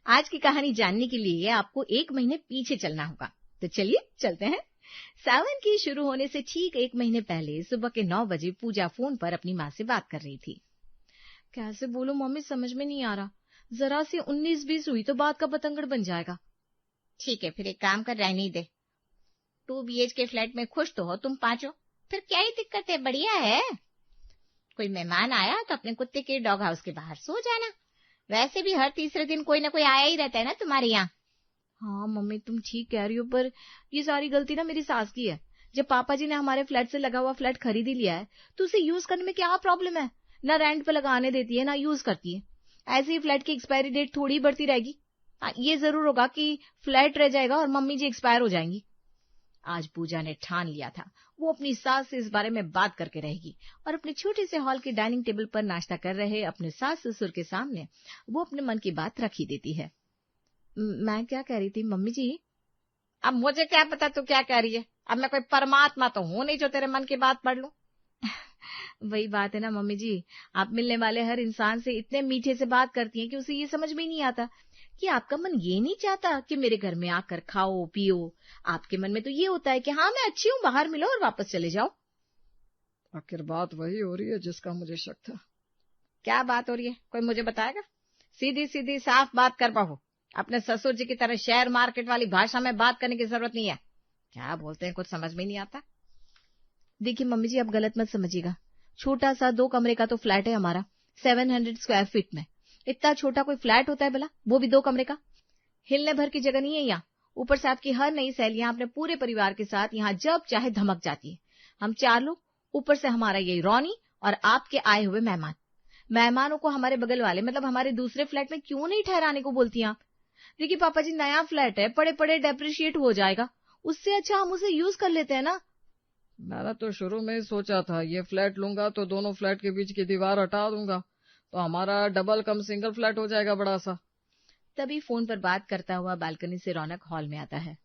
आज की कहानी जानने के लिए आपको 1 महीने पीछे चलना होगा। तो चलिए चलते हैं। सावन के शुरू होने से ठीक 1 महीने पहले सुबह के 9 बजे पूजा फोन पर अपनी माँ से बात कर रही थी। कैसे बोलूं मम्मी, समझ में नहीं आ रहा। जरा सी 19-20 हुई तो बात का बतंगड़ बन जाएगा। ठीक है, फिर एक काम कर, रहने दे। 2 BHK फ्लैट में खुश तो हो तुम पांचों, फिर क्या ही दिक्कत है, बढ़िया है। कोई मेहमान आया तो अपने कुत्ते के डॉग हाउस के बाहर सो जाना। वैसे भी हर तीसरे दिन कोई ना कोई आया ही रहता है ना तुम्हारे यहाँ। हाँ मम्मी, तुम ठीक कह रही हो, पर ये सारी गलती ना मेरी सास की है। जब पापा जी ने हमारे फ्लैट से लगा हुआ फ्लैट खरीद ही लिया है तो उसे यूज करने में क्या प्रॉब्लम है। ना रेंट पे लगाने देती है ना यूज करती है। ऐसे ही फ्लैट की एक्सपायरी डेट थोड़ी बढ़ती रहेगी। ये जरूर होगा कि फ्लैट रह जाएगा और मम्मी जी एक्सपायर हो जाएंगी। आज पूजा ने ठान लिया था वो अपनी सास से इस बारे में बात करके रहेगी और अपने छोटे से हॉल के डाइनिंग टेबल पर नाश्ता कर रहे अपने सास ससुर के सामने वो अपने मन की बात रख ही देती है। मैं क्या कह रही थी मम्मी जी? अब मुझे क्या पता तू क्या कह रही है। अब मैं कोई परमात्मा तो हूं नहीं जो तेरे मन की बात पढ़ लूं। वही बात है ना मम्मी जी, आप मिलने वाले हर इंसान से इतने मीठे से बात करती हैं कि उसे ये समझ में ही नहीं आता कि आपका मन ये नहीं चाहता कि मेरे घर में आकर खाओ पियो। आपके मन में तो ये होता है कि हाँ मैं अच्छी हूँ, बाहर मिलो और वापस चले जाओ। आखिर बात वही हो रही है जिसका मुझे शक था। क्या बात हो रही है, कोई मुझे बताएगा? सीधी सीधी साफ बात कर बहू। अपने ससुर जी की तरह शेयर मार्केट वाली भाषा में बात करने की जरूरत नहीं है। क्या बोलते हैं कुछ समझ में नहीं आता। देखिए मम्मी जी, आप गलत मत समझिएगा। छोटा सा 2 कमरे का तो फ्लैट है हमारा, 700 स्क्वायर फीट में। इतना छोटा कोई फ्लैट होता है भला, वो भी 2 कमरे का? हिलने भर की जगह नहीं है यहाँ। ऊपर से आपकी हर नई सहेलियां अपने पूरे परिवार के साथ यहाँ जब चाहे धमक जाती है। हम 4 लोग, ऊपर से हमारा यही रौनी और आपके आए हुए मेहमान। मेहमानों को हमारे बगल वाले मतलब हमारे दूसरे फ्लैट में क्यों नहीं ठहराने को बोलती आप? देखिए पापा जी, नया फ्लैट है, पड़े पड़े डेप्रिशिएट हो जाएगा। उससे अच्छा हम उसे यूज कर लेते हैं ना। मैंने तो शुरू में ही सोचा था ये फ्लैट लूंगा तो दोनों फ्लैट के बीच की दीवार हटा दूंगा तो हमारा डबल कम सिंगल फ्लैट हो जाएगा बड़ा सा। तभी फोन पर बात करता हुआ बालकनी से रौनक हॉल में आता है।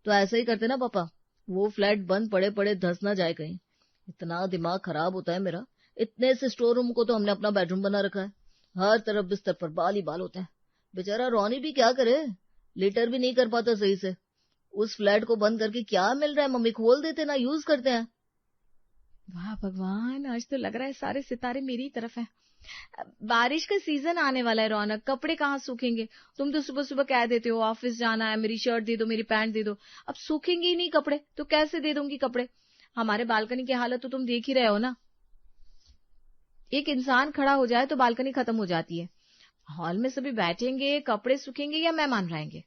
तो ऐसा ही करते ना पापा, वो फ्लैट बंद पड़े पड़े धंस ना जाए कहीं। इतना दिमाग खराब होता है मेरा। इतने से स्टोर रूम को तो हमने अपना बेडरूम बना रखा है। हर तरफ बिस्तर पर बाल ही बाल होते हैं। बेचारा रौनी भी क्या करे, लेटर भी नहीं कर पाता सही से। उस फ्लैट को बंद करके क्या मिल रहा है मम्मी, खोल देते ना, यूज करते हैं। वाह भगवान, आज तो लग रहा है सारे सितारे मेरी तरफ हैं। बारिश का सीजन आने वाला है रौनक, कपड़े कहाँ सूखेंगे? तुम तो सुबह सुबह कह देते हो ऑफिस जाना है, मेरी शर्ट दे दो, मेरी पैंट दे दो। अब सूखेंगे ही नहीं कपड़े तो कैसे दे दूंगी कपड़े? हमारे बालकनी की हालत तो तुम देख ही रहे हो ना। एक इंसान खड़ा हो जाए तो बालकनी खत्म हो जाती है। हॉल में सभी बैठेंगे, कपड़े सूखेंगे या मेहमान रहेंगे?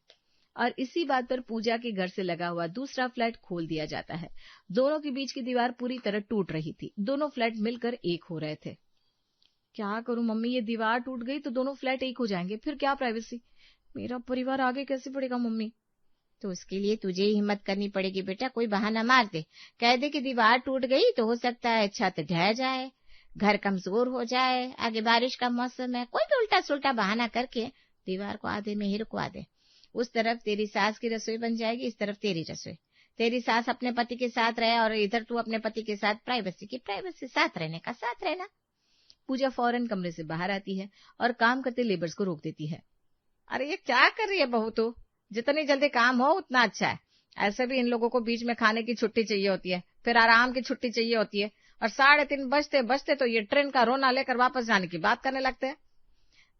और इसी बात पर पूजा के घर से लगा हुआ दूसरा फ्लैट खोल दिया जाता है। दोनों के बीच की दीवार पूरी तरह टूट रही थी। दोनों फ्लैट मिलकर एक हो रहे थे। क्या करूं मम्मी, ये दीवार टूट गई तो दोनों फ्लैट एक हो जाएंगे, फिर क्या प्राइवेसी? मेरा परिवार आगे कैसे बढ़ेगा मम्मी? तो उसके लिए तुझे ही हिम्मत करनी पड़ेगी बेटा। कोई बहाना मार दे, कह दे कि दीवार टूट गई तो हो सकता है छत ढह जाए, घर कमजोर हो जाए, आगे बारिश का मौसम है। कोई भी उल्टा सुल्टा बहाना करके दीवार को आधे में ही रुकवा दे। उस तरफ तेरी सास की रसोई बन जाएगी, इस तरफ तेरी रसोई। तेरी सास अपने पति के साथ रहे और इधर तू अपने पति के साथ प्राइवेसी साथ रहने का साथ रहना। पूजा फौरन कमरे से बाहर आती है और काम करते लेबर्स को रोक देती है। अरे ये क्या कर रही है बहू तू? जितनी जल्दी काम हो उतना अच्छा है। ऐसे भी इन लोगों को बीच में खाने की छुट्टी चाहिए होती है, फिर आराम की छुट्टी चाहिए होती है, और 3:30 बजते बजते तो ये ट्रेन का रोना लेकर वापस जाने की बात करने लगते हैं।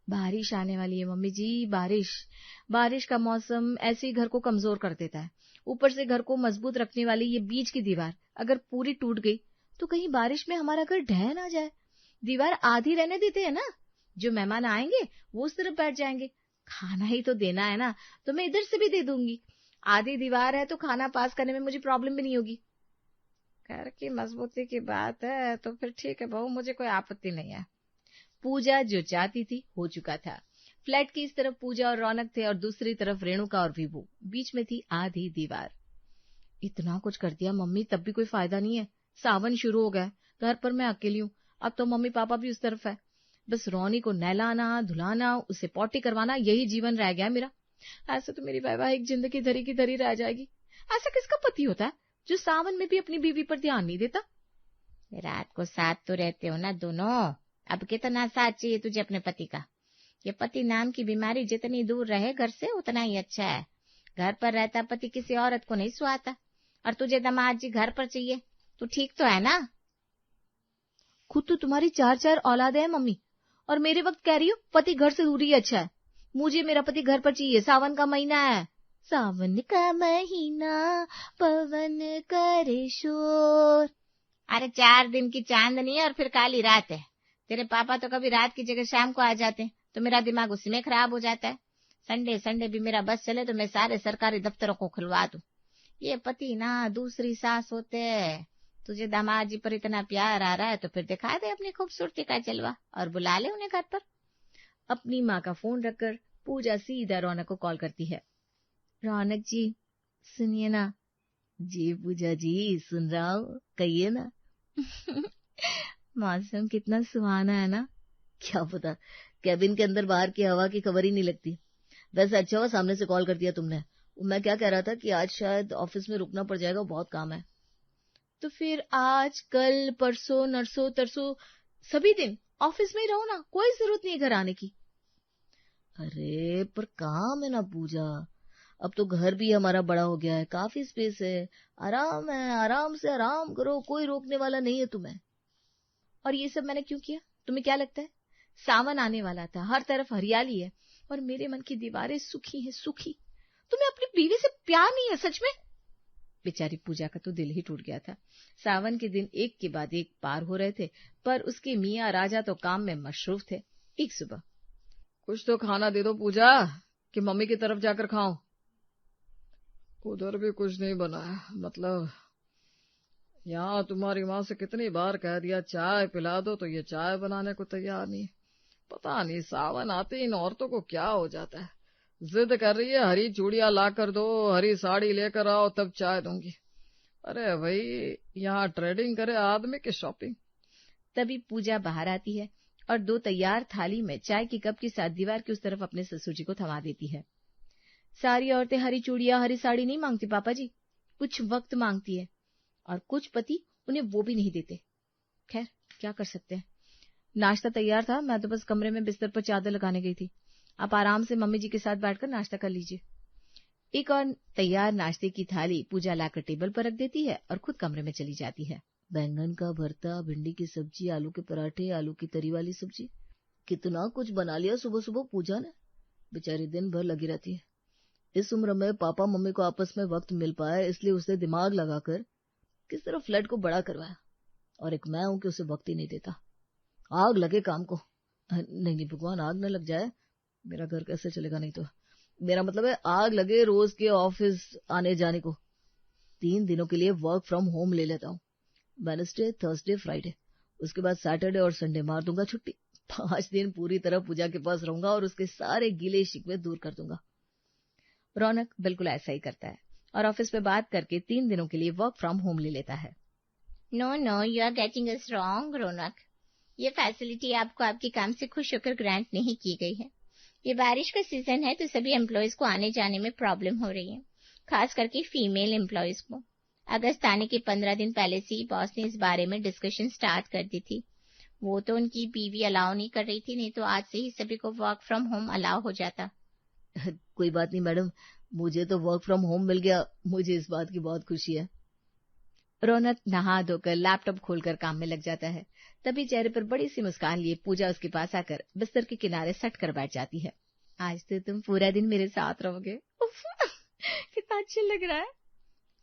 बारिश आने वाली है मम्मी जी, बारिश का मौसम ऐसे ही घर को कमजोर कर देता है। ऊपर से घर को मजबूत रखने वाली ये बीच की दीवार अगर पूरी टूट गई तो कहीं बारिश में हमारा घर ढह ना जाए। दीवार आधी रहने देते हैं ना, जो मेहमान आएंगे वो उस तरफ बैठ जाएंगे। खाना ही तो देना है ना, तो मैं इधर से भी दे दूंगी। आधी दीवार है तो खाना पास करने में मुझे प्रॉब्लम भी नहीं होगी। घर की मजबूती की बात है तो फिर ठीक है बहू, मुझे कोई आपत्ति नहीं है। पूजा जो चाहती थी हो चुका था। फ्लैट की इस तरफ पूजा और रौनक थे और दूसरी तरफ रेणुका और विभू। बीच में थी आधी दीवार। इतना कुछ कर दिया मम्मी, तब भी कोई फायदा नहीं है। सावन शुरू हो गया, घर पर मैं अकेली हूँ। अब तो मम्मी पापा भी उस तरफ है। बस रौनी को नहलाना धुलाना, उसे पॉटी करवाना, यही जीवन रह गया मेरा। ऐसे तो मेरी वैवाहिक जिंदगी धरी की धरी रह जाएगी। ऐसा किसका पति होता है जो सावन में भी अपनी बीवी पर ध्यान नहीं देता? रात को साथ तो रहते हो ना दोनों, अब कितना साथ चाहिए तुझे अपने पति का? ये पति नाम की बीमारी जितनी दूर रहे घर से उतना ही अच्छा है। घर पर रहता पति किसी औरत को नहीं सुहाता, और तुझे दामाद जी घर पर चाहिए। तू ठीक तो है ना? खुद तो तुम्हारी 4 औलादे हैं मम्मी, और मेरे वक्त कह रही हो पति घर से दूर ही अच्छा है। मुझे मेरा पति घर पर चाहिए। सावन का महीना है, सावन का महीना, पवन करे शोर। अरे 4 दिन की चांदनी है और फिर काली रात है। तेरे पापा तो कभी रात की जगह शाम को आ जाते हैं, तो मेरा दिमाग उसी में खराब हो जाता है। संडे भी मेरा बस चले तो मैं सारे सरकारी दफ्तरों को खुलवा दूं। ये पति ना दूसरी सास होते। तुझे दामाद जी पर इतना प्यार आ रहा है तो फिर दिखा दे अपनी खूबसूरती का जलवा और बुला ले उन्हें घर पर। अपनी माँ का फोन रखकर पूजा सीधा रौनक को कॉल करती है। रौनक जी सुनिए ना। जी पूजा जी सुन रहा हूँ, कहिए ना। मौसम कितना सुहाना है ना। क्या पता कैबिन के अंदर बाहर की हवा की खबर ही नहीं लगती। वैसे अच्छा हुआ सामने से कॉल कर दिया तुमने। मैं क्या कह रहा था कि आज शायद ऑफिस में रुकना पड़ जाएगा, बहुत काम है। तो फिर आज कल परसों नरसों तरसों सभी दिन ऑफिस में ही रहो ना, कोई जरूरत नहीं है घर आने की। अरे पर काम है ना पूजा, अब तो घर भी हमारा बड़ा हो गया है, काफी स्पेस है, आराम है, आराम से आराम करो, कोई रोकने वाला नहीं है तुम्हें। और ये सब मैंने क्यों किया तुम्हें क्या लगता है? सावन आने वाला था, हर तरफ हरियाली है और मेरे मन की दीवारें सुखी हैं, सुखी। तुम्हें अपनी बीवी से प्यार नहीं है सच में? बेचारी पूजा का तो दिल ही टूट गया था। सावन के दिन एक के बाद एक पार हो रहे थे, पर उसके मियाँ राजा तो काम में मशरूफ थे। एक सुबह, कुछ तो खाना दे दो पूजा, कि मम्मी की तरफ जाकर खाऊं। उधर भी कुछ नहीं बना है, मतलब यहाँ तुम्हारी माँ से कितनी बार कह दिया चाय पिला दो, तो ये चाय बनाने को तैयार नहीं। पता नहीं सावन आते इन औरतों को क्या हो जाता है। जिद कर रही है हरी चूड़ियां ला कर दो, हरी साड़ी लेकर आओ तब चाय दूंगी। अरे भाई यहाँ ट्रेडिंग करे आदमी की शॉपिंग। तभी पूजा बाहर आती है और 2 तैयार थाली में चाय की कप के साथ दीवार की उस तरफ अपने ससुर जी को थमा देती है। सारी औरतें हरी चूड़ियां हरी साड़ी नहीं मांगती पापा जी, कुछ वक्त मांगती है, और कुछ पति उन्हें वो भी नहीं देते। खैर क्या कर सकते हैं। नाश्ता तैयार था, मैं तो बस कमरे में बिस्तर पर चादर लगाने गई थी। आप आराम से मम्मी जी के साथ बैठकर नाश्ता कर लीजिए। एक और तैयार नाश्ते की थाली पूजा लाकर टेबल पर रख देती है और खुद कमरे में चली जाती है। बैंगन का भरता, भिंडी की सब्जी, आलू के पराठे, आलू की तरी वाली सब्जी, कितना कुछ बना लिया सुबह सुबह पूजा ने। बेचारी दिन भर लगी रहती है। इस उम्र में पापा मम्मी को आपस में वक्त मिल पाए, इसलिए उसने दिमाग लगाकर किस तरह फ्लैट को बड़ा करवाया, और एक मैं हूं कि उसे वक्त ही नहीं देता। आग लगे काम को। नहीं भगवान आग न लग जाए, मेरा घर कैसे चलेगा। नहीं तो मेरा मतलब है आग लगे रोज के ऑफिस आने जाने को। 3 दिनों के लिए वर्क फ्रॉम होम ले लेता हूँ, वेडनेसडे थर्सडे फ्राइडे, उसके बाद सैटरडे और संडे मार दूंगा छुट्टी। 5 दिन पूरी तरह पूजा के पास रहूंगा और उसके सारे गीले शिकवे दूर कर दूंगा। रौनक बिल्कुल ऐसा ही करता है और ऑफिस में बात करके 3 दिनों के लिए वर्क फ्रॉम होम ले लेता है। No you are getting us wrong Raunak. ये फैसिलिटी आपको आपके काम से खुश होकर ग्रांट नहीं की गई है। ये बारिश का सीजन है तो सभी एम्प्लॉयज को आने जाने में प्रॉब्लम हो रही है, खास करके फीमेल एम्प्लॉयज को। अगस्त आने के 15 दिन पहले से ही बॉस ने इस बारे में डिस्कशन स्टार्ट कर दी थी। वो तो उनकी बीवी अलाउ नहीं कर रही थी, नहीं तो आज से ही सभी को वर्क फ्रॉम होम अलाउ हो जाता। कोई बात नहीं मैडम, मुझे तो वर्क फ्रॉम होम मिल गया, मुझे इस बात की बहुत खुशी है। रौनक नहा धोकर लैपटॉप खोलकर काम में लग जाता है। तभी चेहरे पर बड़ी सी मुस्कान लिए पूजा उसके पास आकर बिस्तर के किनारे सट कर बैठ जाती है। आज तो तुम पूरा दिन मेरे साथ रहोगे। कितना अच्छा लग रहा है।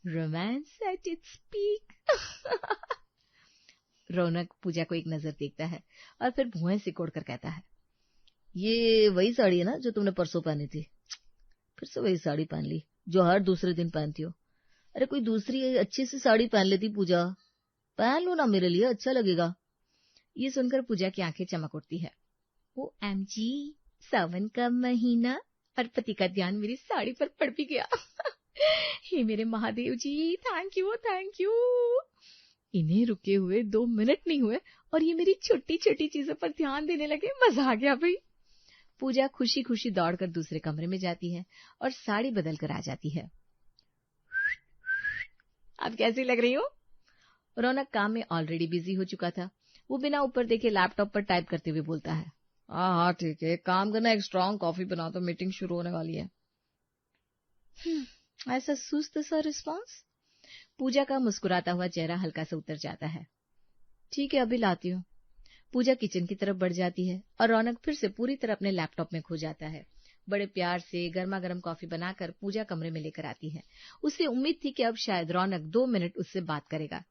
Romance at its peak. Raunak Pooja को एक नजर देखता है और फिर भुएं सिकोड़ कर कहता है, ये वही साड़ी है ना जो तुमने परसों पहनी थी? फिर से वही साड़ी पहन ली जो हर दूसरे दिन पहनती हो। अरे कोई दूसरी अच्छी सी साड़ी पहन लेती पूजा, पहन लो ना मेरे लिए, अच्छा लगेगा। ये सुनकर पूजा की आंखें चमक उठती है। ओ एमजी, सावन का महीना और पति का ध्यान मेरी साड़ी पर पड़ भी गया। हे मेरे महादेव जी, थैंक यू थैंक यू। इन्हें रुके हुए 2 मिनट नहीं हुए और ये मेरी छोटी छोटी चीजों पर ध्यान देने लगे। मजा आ गया भाई। पूजा खुशी खुशी दौड़कर दूसरे कमरे में जाती है और साड़ी बदल कर आ जाती है। अब कैसी लग रही हो? रौनक काम में ऑलरेडी बिजी हो चुका था। वो बिना ऊपर देखे लैपटॉप पर टाइप करते हुए बोलता है, हाँ हाँ ठीक है, एक काम करना, एक स्ट्रांग कॉफी बना दो, मीटिंग शुरू होने वाली है। ऐसा सुस्त सा रिस्पॉन्स। पूजा का मुस्कुराता हुआ चेहरा हल्का सा उतर जाता है। ठीक है, अभी लाती हूँ। पूजा किचन की तरफ बढ़ जाती है और रौनक फिर से पूरी तरह अपने लैपटॉप में खो जाता है। बड़े प्यार से गर्मा गर्म कॉफी बनाकर पूजा कमरे में लेकर आती है। उसे उम्मीद थी कि अब शायद रौनक 2 मिनट उससे बात करेगा।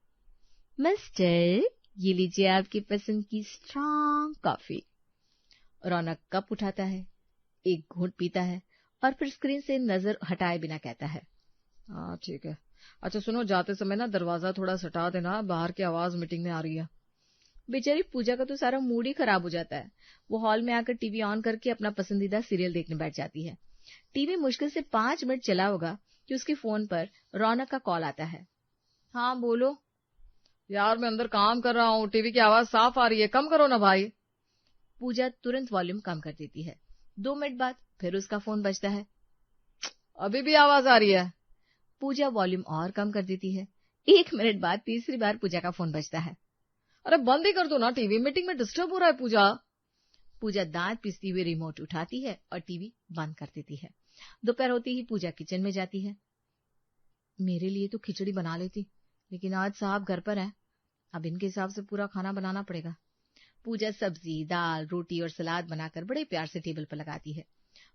मिस्टर, ये लीजिए आपकी पसंद की स्ट्रांग कॉफी। रौनक कप उठाता है, एक घूंट पीता है और फिर स्क्रीन से नजर हटाए बिना कहता है, हाँ ठीक है। अच्छा सुनो, जाते समय ना दरवाजा थोड़ा सटा देना, बाहर की आवाज मीटिंग में आ रही है। बेचारी पूजा का तो सारा मूड ही खराब हो जाता है। वो हॉल में आकर टीवी ऑन करके अपना पसंदीदा सीरियल देखने बैठ जाती है। टीवी मुश्किल से 5 मिनट चला होगा कि उसके फोन पर रौनक का कॉल आता है। हाँ बोलो। यार मैं अंदर काम कर रहा हूँ, टीवी की आवाज साफ आ रही है, कम करो ना भाई। पूजा तुरंत वॉल्यूम कम कर देती है। 2 मिनट बाद फिर उसका फोन बजता है। अभी भी आवाज आ रही है। पूजा वॉल्यूम और कम कर देती है। 1 मिनट बाद तीसरी बार पूजा का फोन बजता है। अरे बंद ही कर दो ना टीवी, मीटिंग में डिस्टर्ब हो रहा है पूजा। पूजा दांत पीसती हुई रिमोट उठाती है और टीवी बंद कर देती है। दोपहर होती ही पूजा किचन में जाती है। मेरे लिए तो खिचड़ी बना लेती, लेकिन आज साहब घर पर है, अब इनके हिसाब से पूरा खाना बनाना पड़ेगा। पूजा सब्जी, दाल, रोटी और सलाद बनाकर बड़े प्यार से टेबल पर लगाती है।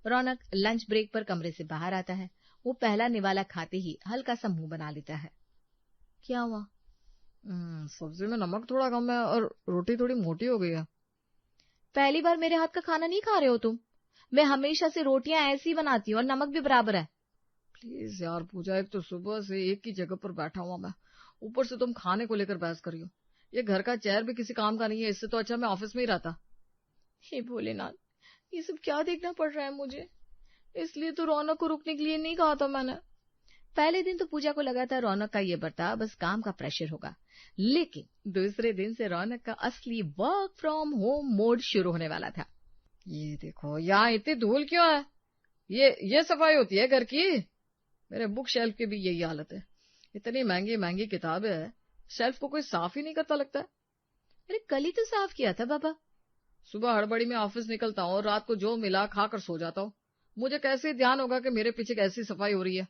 रौनक लंच ब्रेक पर कमरे से बाहर आता है। वो पहला निवाला खाते ही हल्का सा मुंह बना लेता है। क्या हुआ? सब्जी में नमक थोड़ा कम है और रोटी थोड़ी मोटी हो गई है। पहली बार मेरे हाथ का खाना नहीं खा रहे हो तुम? मैं हमेशा से रोटियां ऐसी बनाती हूँ और नमक भी बराबर है। प्लीज यार पूजा, एक तो सुबह से एक ही जगह पर बैठा हुआ मैं, ऊपर से तुम खाने को लेकर बहस कर रही हो। ये घर का चेयर भी किसी काम का नहीं है, इससे तो अच्छा मैं ऑफिस में ही रहता। हे भोलेनाथ, ये सब क्या देखना पड़ रहा है मुझे? इसलिए तो रौनक को रुकने के लिए नहीं कहा था मैंने। पहले दिन तो पूजा को लगा था रौनक का ये बर्ताव बस काम का प्रेशर होगा, लेकिन दूसरे दिन से रौनक का असली वर्क फ्रॉम होम मोड शुरू होने वाला था। ये देखो, यहाँ इतनी धूल क्यों है? ये सफाई होती है घर की? मेरे बुक शेल्फ की भी यही हालत है। इतनी महंगी महंगी किताबें हैं, शेल्फ को कोई साफ ही नहीं करता लगता है। अरे कल ही तो साफ किया था बाबा। सुबह हड़बड़ी में ऑफिस निकलता हूँ और रात को जो मिला खाकर सो जाता हूँ। मुझे कैसे ध्यान होगा कि मेरे पीछे कैसी सफाई हो रही है?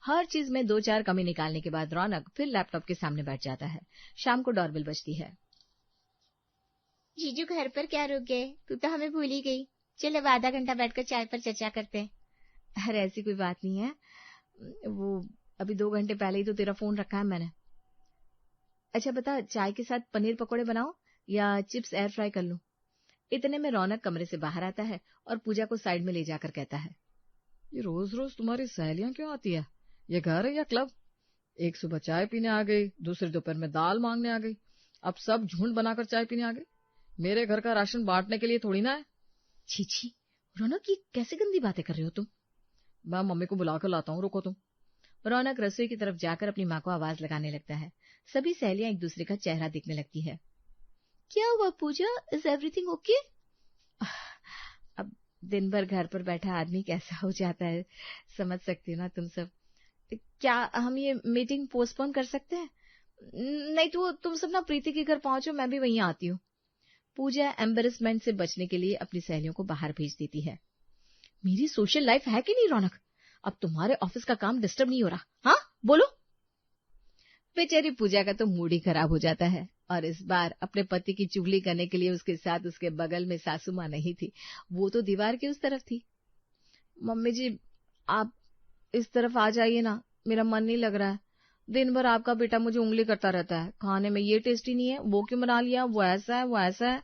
हर चीज में 2-4 कमी निकालने के बाद रौनक फिर लैपटॉप के सामने बैठ जाता है। शाम को डोरबेल बजती है। जीजू घर पर क्या रुक गए? तू तो हमें भूल ही गई। चल अब आधा घंटा बैठकर चाय पर चर्चा करते हैं। अरे ऐसी कोई बात नहीं है, वो अभी 2 घंटे पहले ही तो तेरा फोन रखा है मैंने। अच्छा बता, चाय के साथ पनीर पकौड़े बनाओ या चिप्स एयर फ्राई कर लूं? इतने में रौनक कमरे से बाहर आता है और पूजा को साइड में ले जाकर कहता है, ये रोज रोज तुम्हारी सहेलियां क्यों आती है? ये घर है या क्लब? एक सुबह चाय पीने आ गई, दूसरे दोपहर में दाल मांगने आ गई, अब सब झुंड बनाकर चाय पीने आ गई। मेरे घर का राशन बांटने के लिए थोड़ी ना है। छी छी रौनक, ये कैसे गंदी बातें कर रहे हो तुम? मैं मम्मी को बुलाकर लाता हूँ, रुको तुम। रौनक रसोई की तरफ जाकर अपनी माँ को आवाज लगाने लगता है। सभी सहेलियां एक दूसरे का चेहरा देखने लगती है। क्या हुआ पूजा, इज एवरीथिंग ओके? अब दिन भर घर पर बैठा आदमी कैसा हो जाता है, समझ सकती हो ना तुम सब। क्या हम ये मीटिंग पोस्टपोन कर सकते हैं? नहीं तो तुम सब ना प्रीति के घर पहुंचो, मैं भी वहीं आती हूँ। पूजा एम्बेरसमेंट से बचने के लिए अपनी सहेलियों को बाहर भेज देती है। मेरी सोशल लाइफ है कि नहीं रौनक? अब तुम्हारे ऑफिस का काम डिस्टर्ब नहीं हो रहा? हाँ बोलो। बेचारी पूजा का तो मूड ही खराब हो जाता है और इस बार अपने पति की चुगली करने के लिए उसके साथ उसके बगल में सासू माँ नहीं थी, वो तो दीवार की उस तरफ थी। मम्मी जी आप इस तरफ आ जाइए ना, मेरा मन नहीं लग रहा है। दिन भर आपका बेटा मुझे उंगली करता रहता है, खाने में ये टेस्टी नहीं है, वो क्यों बना लिया, वो ऐसा है वो ऐसा है।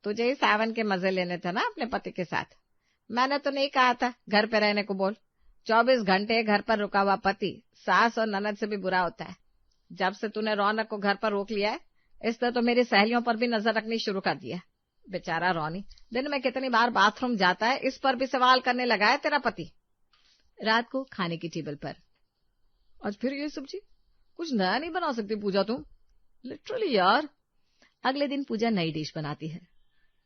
तुझे ही सावन के मजे लेने थे ना अपने पति के साथ। मैंने तो नहीं कहा था घर पे रहने को बोल। 24 घंटे घर पर रुका हुआ पति सास और ननद से भी बुरा होता है। जब से तूने रौनक को घर पर रोक लिया है, इसने तो मेरी सहेलियों पर भी नजर रखनी शुरू कर दिया। बेचारा रौनी दिन में कितनी बार बाथरूम जाता है, इस पर भी सवाल करने लगा है तेरा पति। रात को खाने की टेबल पर, आज फिर ये सब्जी? कुछ नया नहीं बना सकती पूजा तुम? लिटरली यार। अगले दिन पूजा नई डिश बनाती है।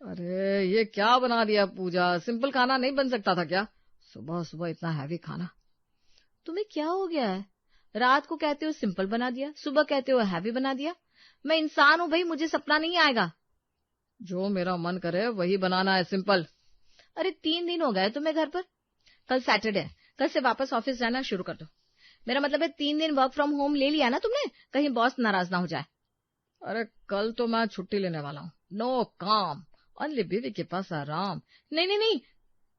अरे ये क्या बना दिया पूजा, सिंपल खाना नहीं बन सकता था क्या? सुबह सुबह इतना हैवी खाना। तुम्हें क्या हो गया है? रात को कहते हो सिंपल बना दिया, सुबह कहते हो हैवी बना दिया। मैं इंसान हूं भाई, मुझे सपना नहीं आएगा। जो मेरा मन करे वही बनाना है, सिंपल। अरे 3 दिन हो गए तुम्हें घर पर, कल सैटरडे है, कल से वापस ऑफिस जाना शुरू कर दो। मेरा मतलब है 3 दिन वर्क फ्रॉम होम ले लिया ना तुमने, कहीं बॉस नाराज ना हो जाए। अरे कल तो मैं छुट्टी लेने वाला हूँ। नो काम, ओनली बीवी के पास आराम। नहीं नहीं नहीं,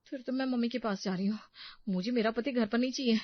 फिर तो मैं मम्मी के पास जा रही हूँ। मुझे मेरा पति घर पर नहीं चाहिए।